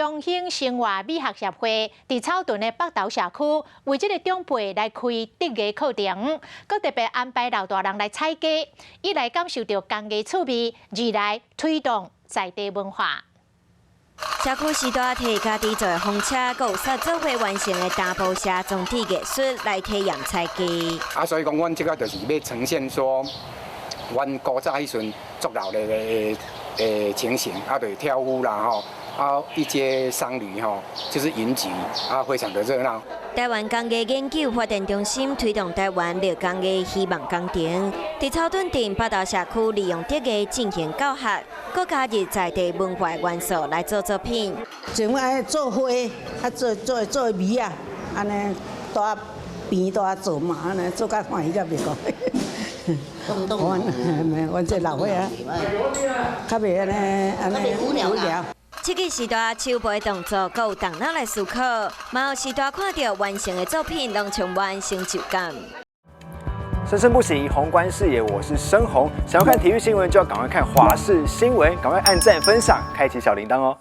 中兴生活美学协会伫草屯的北投社区，为这个长辈来开德艺课程，佮特别安排老大人来采家，一来感受到工艺趣味，二来推动在地文化。 社区时代摕家己做的风车，佮有煞做伙完成的大布社装置艺术来体验采集。所以讲，阮这个就是要呈现说，阮古早迄阵作劳力的情形，对跳舞啦一些商旅就是云集非常的热闹。 台湾工艺研究发展中心推动台湾木工艺希望工程，伫草屯镇北投社区利用德艺进行教学，佮加入在地文化元素来做作品。像爱做花，做米啊，安尼大边大做嘛，安尼做甲欢喜甲袂讲。阮这老伙啊，较袂安尼无聊。 设计时代手背动作，佮有动脑来思考，嘛有时代看到完成的作品，拢充满成就感。生生不息，宏观视野，我是申宏。想要看体育新闻，就要赶快看华视新闻，赶快按赞、分享、开启小铃铛哦。